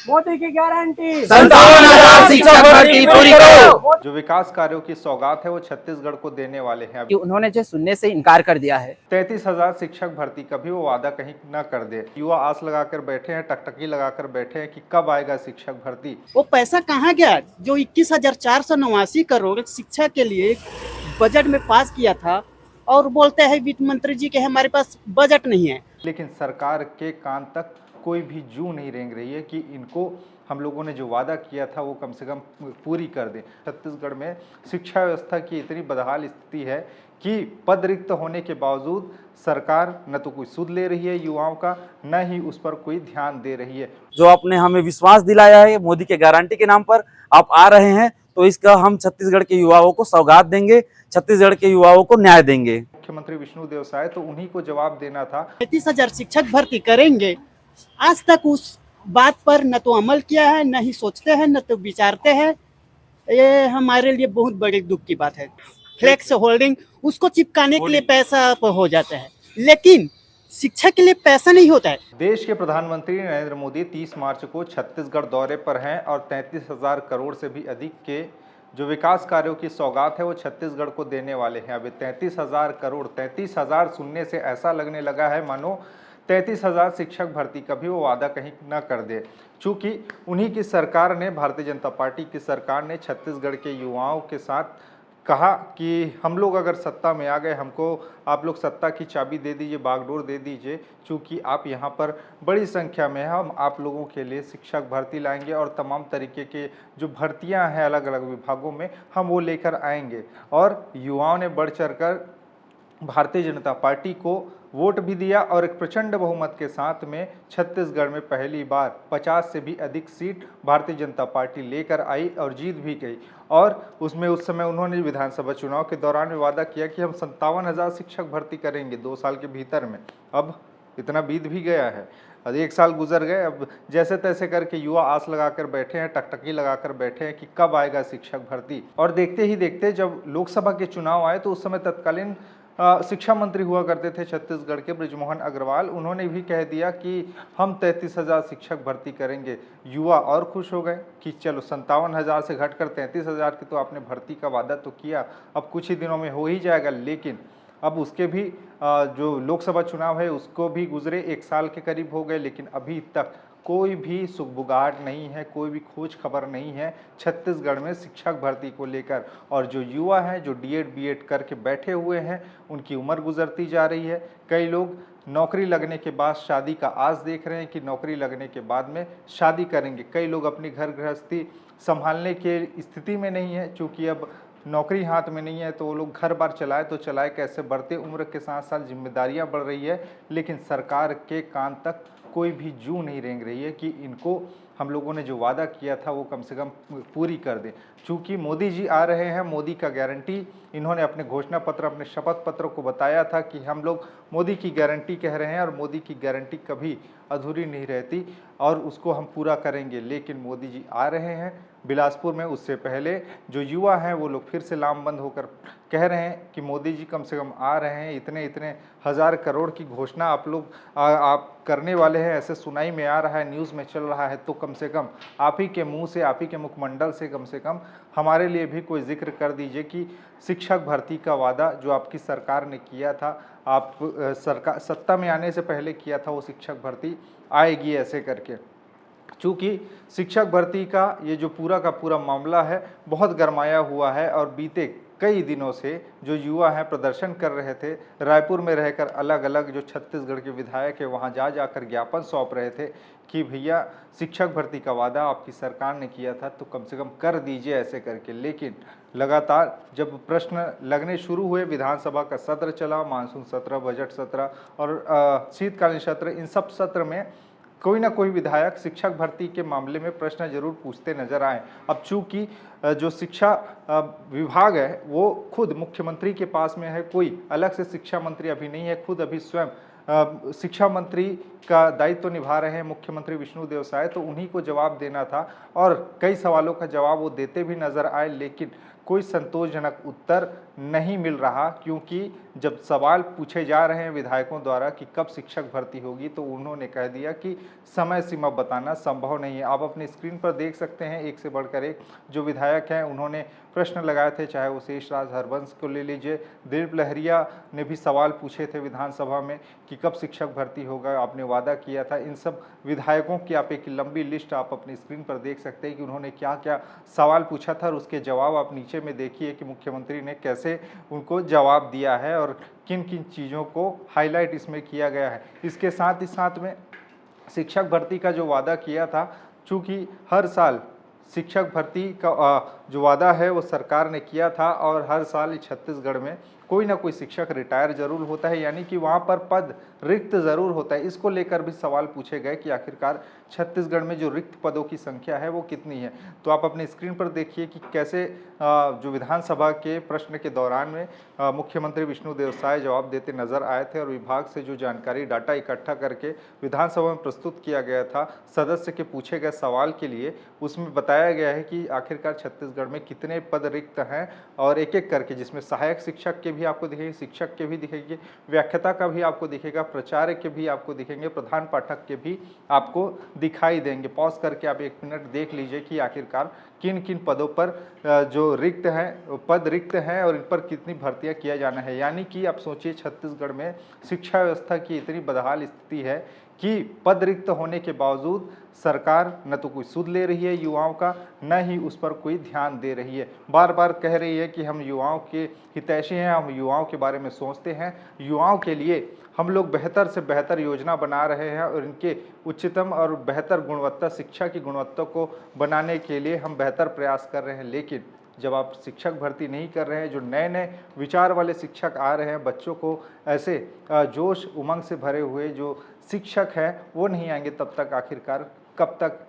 मोदी की गारंटी 57,000 शिक्षक भर्ती पूरी करो। जो विकास कार्यों की सौगात है वो छत्तीसगढ़ को देने वाले हैं। कि उन्होंने जो सुनने से इनकार कर दिया है। 33,000 शिक्षक भर्ती कभी वो वादा कहीं न कर दे। युवा आस लगाकर बैठे हैं, टकटकी लगाकर बैठे हैं कि कब आएगा शिक्षक भर्ती। वो पैसा कहाँ गया जो 21,489 करोड़ शिक्षा के लिए बजट में पास किया था, और बोलते हैं वित्त मंत्री जी के हमारे पास बजट नहीं है। लेकिन सरकार के कान तक कोई भी जू नहीं रेंग रही है कि इनको हम लोगों ने जो वादा किया था वो कम से कम पूरी कर दें। छत्तीसगढ़ में शिक्षा व्यवस्था की इतनी बदहाल स्थिति है कि पद रिक्त होने के बावजूद सरकार न तो कोई सुध ले रही है युवाओं का, न ही उस पर कोई ध्यान दे रही है। जो आपने हमें विश्वास दिलाया है मोदी के गारंटी के नाम पर आप आ रहे हैं, तो इसका हम छत्तीसगढ़ के युवाओं को सौगात देंगे, छत्तीसगढ़ के युवाओं को न्याय देंगे। मुख्यमंत्री विष्णुदेव साय तो उन्हीं को जवाब देना था। 33,000 शिक्षक भर्ती करेंगे, आज तक उस बात पर न तो अमल किया है, न ही सोचते हैं, न तो विचारते हैं। ये हमारे लिए बहुत बड़ी दुख की बात है। फ्लेक्स होल्डिंग उसको चिपकाने के लिए पैसा हो जाता है, लेकिन शिक्षा के लिए पैसा नहीं होता है। देश के प्रधानमंत्री नरेंद्र मोदी 30 मार्च को छत्तीसगढ़ दौरे पर हैं और 33,000 करोड़ से भी अधिक के जो विकास कार्यों की सौगात है वो छत्तीसगढ़ को देने वाले हैं। अभी 33,000 करोड़, 33,000 सुनने से ऐसा लगने लगा है मानो 33,000 शिक्षक भर्ती कभी वो वादा कहीं न कर दे। चूंकि उन्हीं की सरकार ने, भारतीय जनता पार्टी की सरकार ने छत्तीसगढ़ के युवाओं के साथ कहा कि हम लोग अगर सत्ता में आ गए, हमको आप लोग सत्ता की चाबी दे दीजिए, बागडोर दे दीजिए, क्योंकि आप यहाँ पर बड़ी संख्या में हैं, हम आप लोगों के लिए शिक्षक भर्ती लाएंगे और तमाम तरीके के जो भर्तियाँ हैं अलग अलग विभागों में हम वो लेकर आएंगे। और युवाओं ने बढ़ चढ़ कर भारतीय जनता पार्टी को वोट भी दिया और एक प्रचंड बहुमत के साथ में छत्तीसगढ़ में पहली बार 50 से भी अधिक सीट भारतीय जनता पार्टी लेकर आई और जीत भी गई। और उसमें उस समय उन्होंने विधानसभा चुनाव के दौरान भी वादा किया कि हम 57,000 शिक्षक भर्ती करेंगे 2 साल के भीतर में। अब इतना बीत भी गया है, अब 1 साल गुजर गए। अब जैसे तैसे करके युवा आस लगाकर बैठे हैं, टकटकी लगाकर बैठे हैं कि कब आएगा शिक्षक भर्ती। और देखते ही देखते जब लोकसभा के चुनाव आए तो उस समय तत्कालीन शिक्षा मंत्री हुआ करते थे छत्तीसगढ़ के बृजमोहन अग्रवाल, उन्होंने भी कह दिया कि हम 33,000 शिक्षक भर्ती करेंगे। युवा और खुश हो गए कि चलो 57,000 से घटकर 33,000 की तो आपने भर्ती का वादा तो किया, अब कुछ ही दिनों में हो ही जाएगा। लेकिन अब उसके भी जो लोकसभा चुनाव है उसको भी गुजरे 1 साल के करीब हो गए, लेकिन अभी तक कोई भी सुगबुगाहट नहीं है, कोई भी खोज खबर नहीं है छत्तीसगढ़ में शिक्षक भर्ती को लेकर। और जो युवा हैं, जो डीएड बीएड करके बैठे हुए हैं, उनकी उम्र गुजरती जा रही है। कई लोग नौकरी लगने के बाद शादी का आस देख रहे हैं कि नौकरी लगने के बाद में शादी करेंगे। कई लोग अपनी घर गृहस्थी संभालने के स्थिति में नहीं है, चूँकि अब नौकरी हाथ में नहीं है तो वो लोग घर बार चलाए तो चलाए कैसे। बढ़ते उम्र के साथ साथ जिम्मेदारियां बढ़ रही है, लेकिन सरकार के कान तक कोई भी जू नहीं रेंग रही है कि इनको हम लोगों ने जो वादा किया था वो कम से कम पूरी कर दें। चूँकि मोदी जी आ रहे हैं, मोदी का गारंटी, इन्होंने अपने घोषणा पत्र, अपने शपथ पत्र को बताया था कि हम लोग मोदी की गारंटी कह रहे हैं और मोदी की गारंटी कभी अधूरी नहीं रहती और उसको हम पूरा करेंगे। लेकिन मोदी जी आ रहे हैं बिलासपुर में, उससे पहले जो युवा हैं वो लोग फिर से लामबंद होकर कह रहे हैं कि मोदी जी कम से कम आ रहे हैं, इतने इतने हज़ार करोड़ की घोषणा आप लोग आप करने वाले हैं, ऐसे सुनाई में आ रहा है, न्यूज़ में चल रहा है, तो कम से कम आप ही के मुंह से, आप ही के मुखमंडल से कम हमारे लिए भी कोई जिक्र कर दीजिए कि शिक्षक भर्ती का वादा जो आपकी सरकार ने किया था, आप सरकार सत्ता में आने से पहले किया था, वो शिक्षक भर्ती आएगी ऐसे करके। चूँकि शिक्षक भर्ती का ये जो पूरा का पूरा मामला है बहुत गरमाया हुआ है और बीते कई दिनों से जो युवा हैं प्रदर्शन कर रहे थे, रायपुर में रहकर अलग अलग जो छत्तीसगढ़ के विधायक है वहाँ जाकर ज्ञापन सौंप रहे थे कि भैया शिक्षक भर्ती का वादा आपकी सरकार ने किया था तो कम से कम कर दीजिए ऐसे करके। लेकिन लगातार जब प्रश्न लगने शुरू हुए, विधानसभा का सत्र चला, मानसून सत्र, बजट सत्र और शीतकालीन सत्र, इन सब सत्र में कोई ना कोई विधायक शिक्षक भर्ती के मामले में प्रश्न जरूर पूछते नजर आए। अब चूंकि जो शिक्षा विभाग है वो खुद मुख्यमंत्री के पास में है, कोई अलग से शिक्षा मंत्री अभी नहीं है, खुद अभी स्वयं शिक्षा मंत्री का दायित्व निभा रहे हैं मुख्यमंत्री विष्णुदेव साय, तो उन्हीं को जवाब देना था और कई सवालों का जवाब वो देते भी नजर आए। लेकिन कोई संतोषजनक उत्तर नहीं मिल रहा, क्योंकि जब सवाल पूछे जा रहे हैं विधायकों द्वारा कि कब शिक्षक भर्ती होगी, तो उन्होंने कह दिया कि समय सीमा बताना संभव नहीं है। आप अपनी स्क्रीन पर देख सकते हैं, एक से बढ़कर एक जो विधायक हैं उन्होंने प्रश्न लगाए थे, चाहे वो शेषराज हरवंश को ले लीजिए, दिलीप लहरिया ने भी सवाल पूछे थे विधानसभा में कि कब शिक्षक भर्ती होगा, आपने वादा किया था। इन सब विधायकों की आप एक लंबी लिस्ट आप अपनी स्क्रीन पर देख सकते हैं कि उन्होंने क्या क्या सवाल पूछा था और उसके जवाब आप नीचे में देखिए कि मुख्यमंत्री ने कैसे उनको जवाब दिया है और किन किन चीज़ों को हाईलाइट इसमें किया गया है। इसके साथ ही साथ में शिक्षक भर्ती का जो वादा किया था, चूँकि हर साल शिक्षक भर्ती का जो वादा है वो सरकार ने किया था और हर साल छत्तीसगढ़ में कोई ना कोई शिक्षक रिटायर जरूर होता है, यानी कि वहाँ पर पद रिक्त ज़रूर होता है। इसको लेकर भी सवाल पूछे गए कि आखिरकार छत्तीसगढ़ में जो रिक्त पदों की संख्या है वो कितनी है। तो आप अपनी स्क्रीन पर देखिए कि कैसे जो विधानसभा के प्रश्न के दौरान में मुख्यमंत्री विष्णुदेव साय जवाब देते नजर आए थे और विभाग से जो जानकारी डाटा इकट्ठा करके विधानसभा में प्रस्तुत किया गया था सदस्य के पूछे गए सवाल के लिए, उसमें बताया गया है कि आखिरकार छत्तीसगढ़ में कितने पद रिक्त हैं और एक एक करके, जिसमें सहायक शिक्षक के भी आपको दिखेंगे, शिक्षक के भी दिखेंगे, व्याख्याता का भी आपको दिखेगा, प्राचार्य के भी आपको दिखेंगे, प्रधान पाठक के भी आपको दिखाई देंगे। पॉज करके आप 1 मिनट देख लीजिए कि आखिरकार किन किन पदों पर जो रिक्त हैं, पद रिक्त हैं और इन पर कितनी भर्तियां किया जाना है। यानी कि आप सोचिए छत्तीसगढ़ में शिक्षा व्यवस्था की इतनी बदहाल स्थिति है कि पद रिक्त होने के बावजूद सरकार न तो कोई सुध ले रही है युवाओं का, न ही उस पर कोई ध्यान दे रही है। बार बार कह रही है कि हम युवाओं के हितैषी हैं, हम युवाओं के बारे में सोचते हैं, युवाओं के लिए हम लोग बेहतर से बेहतर योजना बना रहे हैं और इनके उच्चतम और बेहतर गुणवत्ता, शिक्षा की गुणवत्ता को बनाने के लिए हम बेहतर प्रयास कर रहे हैं। लेकिन जब आप शिक्षक भर्ती नहीं कर रहे हैं, जो नए नए विचार वाले शिक्षक आ रहे हैं, बच्चों को ऐसे जोश उमंग से भरे हुए जो शिक्षक हैं वो नहीं आएंगे, तब तक आखिरकार कब तक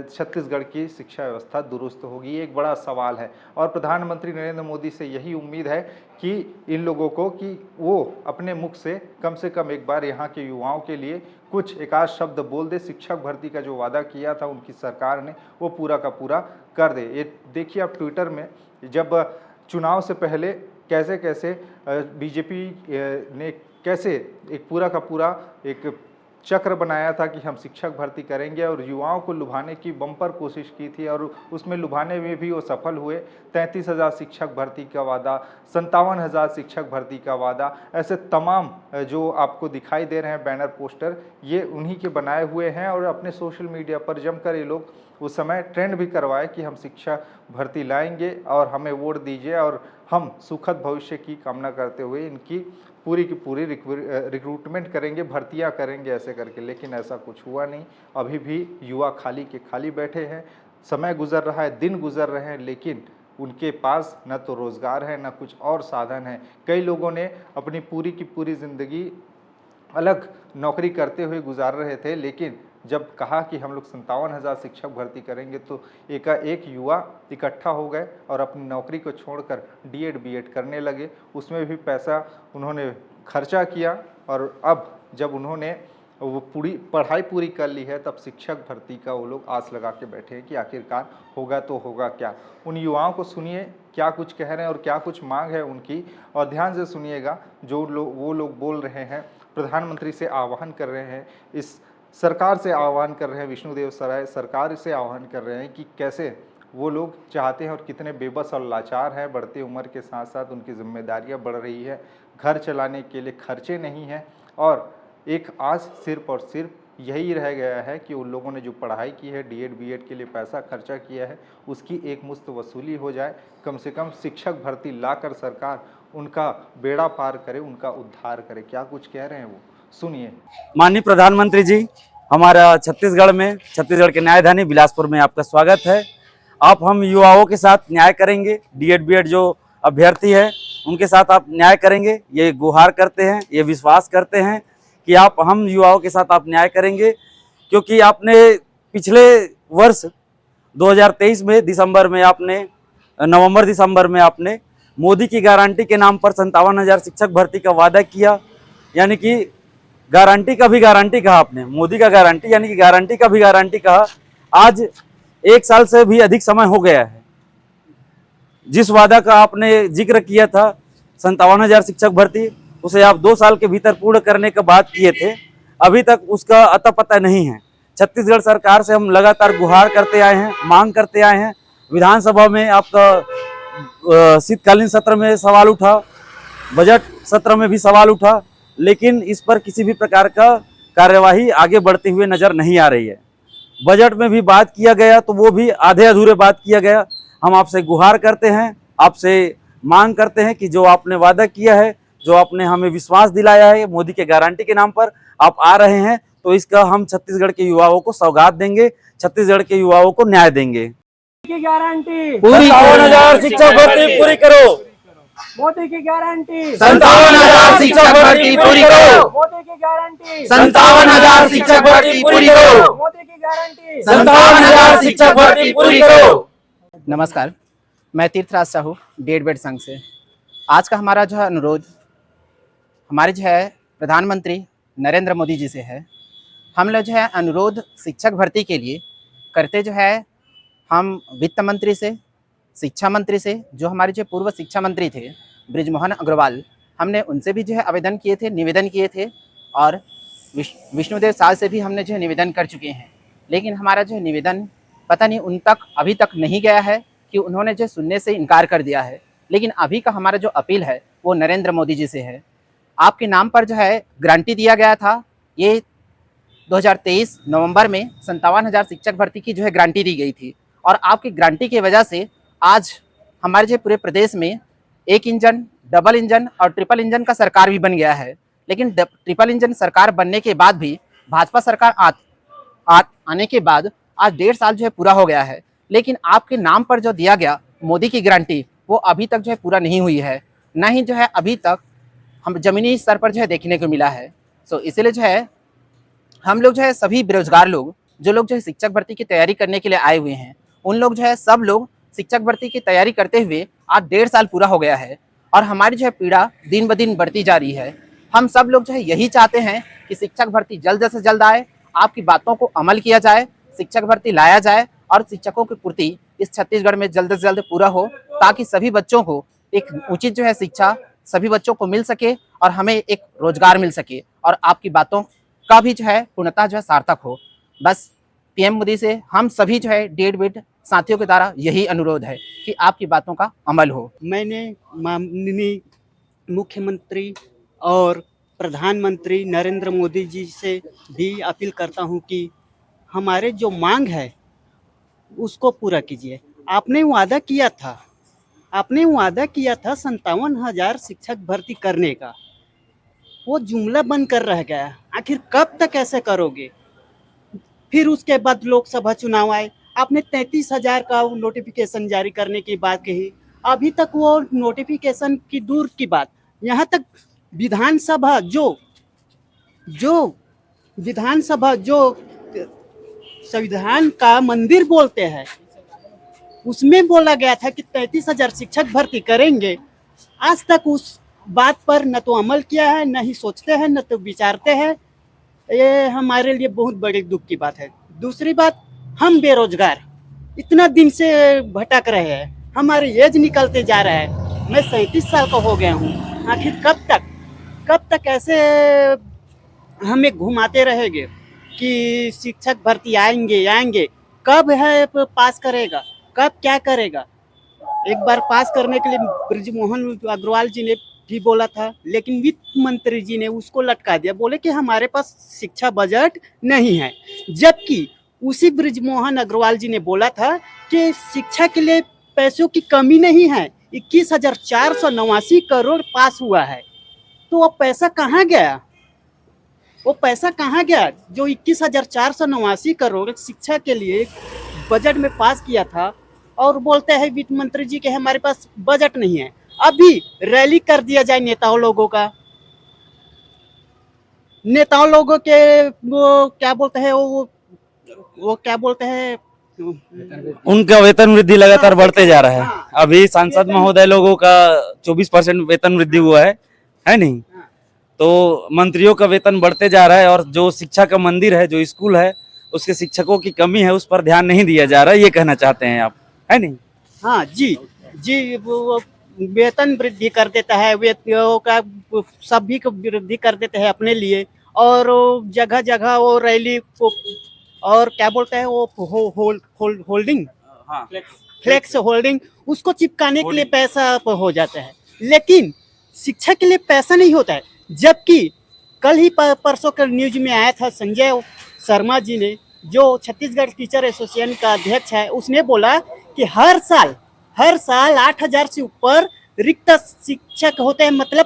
छत्तीसगढ़ की शिक्षा व्यवस्था दुरुस्त होगी, एक बड़ा सवाल है। और प्रधानमंत्री नरेंद्र मोदी से यही उम्मीद है कि इन लोगों को कि वो अपने मुख से कम एक बार यहाँ के युवाओं के लिए कुछ एक आध शब्द बोल दे, शिक्षक भर्ती का जो वादा किया था उनकी सरकार ने वो पूरा का पूरा कर दे। ये देखिए आप ट्विटर में जब चुनाव से पहले कैसे कैसे बीजेपी ने कैसे एक पूरा का पूरा एक चक्र बनाया था कि हम शिक्षक भर्ती करेंगे और युवाओं को लुभाने की बम्पर कोशिश की थी और उसमें लुभाने में भी वो सफल हुए। 33,000 शिक्षक भर्ती का वादा, 57,000 शिक्षक भर्ती का वादा, ऐसे तमाम जो आपको दिखाई दे रहे हैं बैनर पोस्टर, ये उन्हीं के बनाए हुए हैं और अपने सोशल मीडिया पर जमकर ये लोग उस समय ट्रेंड भी करवाए कि हम शिक्षा भर्ती लाएंगे और हमें वोट दीजिए और हम सुखद भविष्य की कामना करते हुए इनकी पूरी की पूरी रिक्रूटमेंट करेंगे, भर्तियां करेंगे ऐसे करके। लेकिन ऐसा कुछ हुआ नहीं। अभी भी युवा खाली के खाली बैठे हैं, समय गुजर रहा है, दिन गुजर रहे हैं, लेकिन उनके पास न तो रोज़गार है न कुछ और साधन है। कई लोगों ने अपनी पूरी की पूरी ज़िंदगी अलग नौकरी करते हुए गुजार रहे थे, लेकिन जब कहा कि हम लोग 57,000 शिक्षक भर्ती करेंगे तो एक युवा इकट्ठा हो गए और अपनी नौकरी को छोड़कर डीएड बीएड करने लगे। उसमें भी पैसा उन्होंने खर्चा किया और अब जब उन्होंने वो पूरी पढ़ाई पूरी कर ली है तब शिक्षक भर्ती का वो लोग आस लगा के बैठे हैं कि आखिरकार होगा तो होगा क्या। उन युवाओं को सुनिए क्या कुछ कह रहे हैं और क्या कुछ मांग है उनकी, और ध्यान से सुनिएगा जो वो लोग बोल रहे हैं। प्रधानमंत्री से आह्वान कर रहे हैं, इस सरकार से आह्वान कर रहे हैं, विष्णुदेव साय सरकार से आह्वान कर रहे हैं कि कैसे वो लोग चाहते हैं और कितने बेबस और लाचार हैं। बढ़ती उम्र के साथ साथ उनकी जिम्मेदारियां बढ़ रही है, घर चलाने के लिए खर्चे नहीं हैं और एक आस सिर्फ और सिर्फ यही रह गया है कि उन लोगों ने जो पढ़ाई की है, डीएड बीएड के लिए पैसा खर्चा किया है, उसकी एक मुश्त वसूली हो जाए। कम से कम शिक्षक भर्ती लाकर सरकार उनका बेड़ा पार करे, उनका उद्धार करे। क्या कुछ कह रहे हैं वो, सुनिए। माननीय प्रधानमंत्री जी, हमारा छत्तीसगढ़ के न्यायधानी बिलासपुर में आपका स्वागत है। आप हम युवाओं के साथ न्याय करेंगे, डीएड बीएड जो अभ्यर्थी है उनके साथ आप न्याय करेंगे, ये गुहार करते हैं, ये विश्वास करते हैं कि आप हम युवाओं के साथ आप न्याय करेंगे। क्योंकि आपने पिछले वर्ष 2023 में नवंबर दिसंबर में आपने मोदी की गारंटी के नाम पर 57,000 शिक्षक भर्ती का वादा किया, यानी कि गारंटी का भी गारंटी कहा आपने, मोदी का गारंटी यानी कि गारंटी का भी गारंटी कहा। आज 1 साल से भी अधिक समय हो गया है, जिस वादा का आपने जिक्र किया था 57,000 शिक्षक भर्ती, उसे आप 2 साल के भीतर पूर्ण करने का बात किए थे, अभी तक उसका अता पता नहीं है। छत्तीसगढ़ सरकार से हम लगातार गुहार करते आए हैं, मांग करते आए हैं। विधानसभा में आपका शीतकालीन सत्र में सवाल उठा, बजट सत्र में भी सवाल उठा, लेकिन इस पर किसी भी प्रकार का कार्यवाही आगे बढ़ते हुए नजर नहीं आ रही है। बजट में भी बात किया गया तो वो भी आधे अधूरे बात किया गया। हम आपसे गुहार करते हैं, आपसे मांग करते हैं कि जो आपने वादा किया है, जो आपने हमें विश्वास दिलाया है मोदी के गारंटी के नाम पर आप आ रहे हैं, तो इसका हम छत्तीसगढ़ के युवाओं को सौगात देंगे, छत्तीसगढ़ के युवाओं को न्याय देंगे। की गारंटी 57,000 शिक्षक भर्ती पूरी करो। मोदी की गारंटी 57,000 शिक्षक भर्ती पूरी करो। मोदी की गारंटी 57,000 शिक्षक भर्ती पूरी करो। मोदी की गारंटी 57,000 शिक्षक भर्ती पूरी करो। नमस्कार, मैं तीर्थराज साहू DED संघ से। आज का हमारा जो है अनुरोध हमारे जो है प्रधानमंत्री नरेंद्र मोदी जी से है। हम लोग जो है अनुरोध शिक्षक भर्ती के लिए करते जो है हम वित्त मंत्री से, शिक्षा मंत्री से, जो हमारे जो पूर्व शिक्षा मंत्री थे बृजमोहन अग्रवाल, हमने उनसे भी जो है आवेदन किए थे, निवेदन किए थे, और विष्णुदेव साल से भी हमने जो है निवेदन कर चुके हैं। लेकिन हमारा जो निवेदन पता नहीं उन तक अभी तक नहीं गया है कि उन्होंने जो सुनने से इनकार कर दिया है। लेकिन अभी का हमारा जो अपील है वो नरेंद्र मोदी जी से है। आपके नाम पर जो है गारंटी दिया गया था, ये 2023 नवंबर में 57,000 शिक्षक भर्ती की जो है गारंटी दी गई थी, और आपकी गारंटी की वजह से आज हमारे जो पूरे प्रदेश में 1 इंजन, डबल इंजन और ट्रिपल इंजन का सरकार भी बन गया है। लेकिन ट्रिपल इंजन सरकार बनने के बाद भी भाजपा सरकार आने के बाद आज 1.5 साल जो है पूरा हो गया है, लेकिन आपके नाम पर जो दिया गया मोदी की गारंटी वो अभी तक जो है पूरा नहीं हुई है, ना ही जो है अभी तक हम जमीनी स्तर पर जो है देखने को मिला है। सो इसलिए जो है हम लोग जो है सभी बेरोजगार लोग, जो लोग जो है शिक्षक भर्ती की तैयारी करने के लिए आए हुए हैं, उन लोग जो है सब लोग शिक्षक भर्ती की तैयारी करते हुए आज 1.5 साल पूरा हो गया है, और हमारी जो है पीड़ा दिन ब दिन बढ़ती जा रही है। हम सब लोग जो है यही चाहते हैं कि शिक्षक भर्ती जल्द से जल्द आए, आपकी बातों को अमल किया जाए, शिक्षक भर्ती लाया जाए, और शिक्षकों की पूर्ति इस छत्तीसगढ़ में जल्द से जल्द पूरा हो, ताकि सभी बच्चों को एक उचित जो है शिक्षा सभी बच्चों को मिल सके और हमें एक रोजगार मिल सके, और आपकी बातों का भी जो है पूर्णतः जो है सार्थक हो। बस PM मोदी से हम सभी जो है DED साथियों के द्वारा यही अनुरोध है कि आपकी बातों का अमल हो। मैंने माननीय मुख्यमंत्री और प्रधानमंत्री नरेंद्र मोदी जी से भी अपील करता हूं कि हमारे जो मांग है उसको पूरा कीजिए। आपने वादा किया था 57,000 शिक्षक भर्ती करने का, वो जुमला बनकर रह गया। आखिर कब तक ऐसे करोगे? फिर उसके बाद लोकसभा चुनाव आए, आपने 33,000 का नोटिफिकेशन जारी करने की बात कही, अभी तक वो नोटिफिकेशन की दूर की बात, यहाँ तक विधानसभा जो संविधान का मंदिर बोलते हैं, उसमें बोला गया था कि 33,000 शिक्षक भर्ती करेंगे। आज तक उस बात पर न तो अमल किया है, न ही सोचते हैं, न तो विचारते हैं। ये हमारे लिए बहुत बड़ी दुख की बात है। दूसरी बात, हम बेरोजगार इतना दिन से भटक रहे हैं, हमारे एज निकलते जा रहा है। मैं 37 साल का हो गया हूँ। आखिर कब तक ऐसे हमें घुमाते रहेंगे कि शिक्षक भर्ती आएंगे? कब है पास करेगा, कब क्या करेगा? एक बार पास करने के लिए बृजमोहन अग्रवाल जी ने भी बोला था, लेकिन वित्त मंत्री जी ने उसको लटका दिया, बोले कि हमारे पास शिक्षा बजट नहीं है। जबकि उसी बृजमोहन अग्रवाल जी ने बोला था कि शिक्षा के लिए पैसों की कमी नहीं है, 21,489 करोड़ पास हुआ है। तो वो पैसा कहाँ गया? जो 21,489 करोड़ शिक्षा के लिए बजट में पास किया था, और बोलते हैं वित्त मंत्री जी के हमारे पास बजट नहीं है। अभी रैली कर दिया जाए नेताओं लोगों के, वो क्या बोलते हैं उनका वेतन वृद्धि लगातार बढ़ते जा रहा है। अभी सांसद महोदय लोगों का 24% वेतन वृद्धि हुआ है नहीं? तो मंत्रियों का वेतन बढ़ते जा रहा है, और जो शिक्षा का मंदिर है, जो स्कूल है, उसके शिक्षकों की कमी है, उस पर ध्यान नहीं दिया जा रहा है। ये कहना चाहते हैं आप, है नहीं? हाँ जी, जी वो वेतन वृद्धि कर देता है, वेतनों का सभी को वृद्धि कर देते हैं अपने लिए, और जगह जगह वो रैली और क्या बोलते हैं वो होल्डिंग हाँ फ्लेक्स होल्डिंग उसको चिपकाने के लिए पैसा हो जाता है, लेकिन शिक्षा के लिए पैसा नहीं होता है। जबकि कल ही परसों का न्यूज में आया था, संजय शर्मा जी ने, जो छत्तीसगढ़ टीचर एसोसिएशन का अध्यक्ष है, उसने बोला कि हर साल 8,000 से ऊपर रिक्त शिक्षक होते हैं, मतलब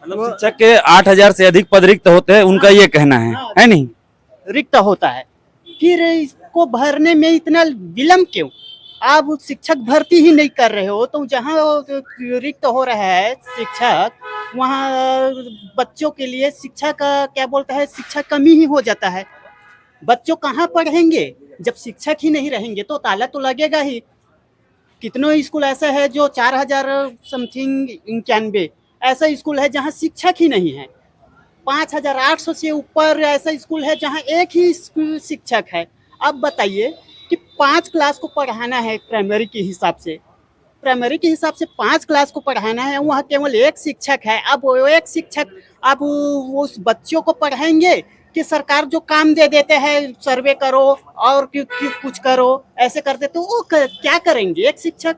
शिक्षक के 8,000 से अधिक पद रिक्त होते हैं, उनका ये कहना है नहीं? रिक्त होता है। फिर इसको भरने में इतना विलम्ब क्यों? आप शिक्षक भर्ती ही नहीं कर रहे हो, तो जहाँ रिक्त हो रहा है शिक्षक, वहाँ बच्चों के लिए शिक्षा का क्या बोलता है, शिक्षा कमी ही हो जाता है। बच्चों कहाँ पढ़ेंगे जब शिक्षक ही नहीं रहेंगे? तो ताला तो लगेगा ही। कितनों स्कूल ऐसा है जो 4,000 समथिंग 91 ऐसा स्कूल है जहाँ शिक्षक ही नहीं है। 5,800 से ऊपर ऐसा स्कूल है जहाँ एक ही शिक्षक है। अब बताइए कि 5 क्लास को पढ़ाना है प्राइमरी के हिसाब से, 5 क्लास को पढ़ाना है, वहाँ केवल एक शिक्षक है। अब वो एक शिक्षक अब उस बच्चों को पढ़ाएंगे कि सरकार जो काम दे देते हैं, सर्वे करो और कुछ करो, ऐसे करते, तो वो क्या करेंगे एक शिक्षक?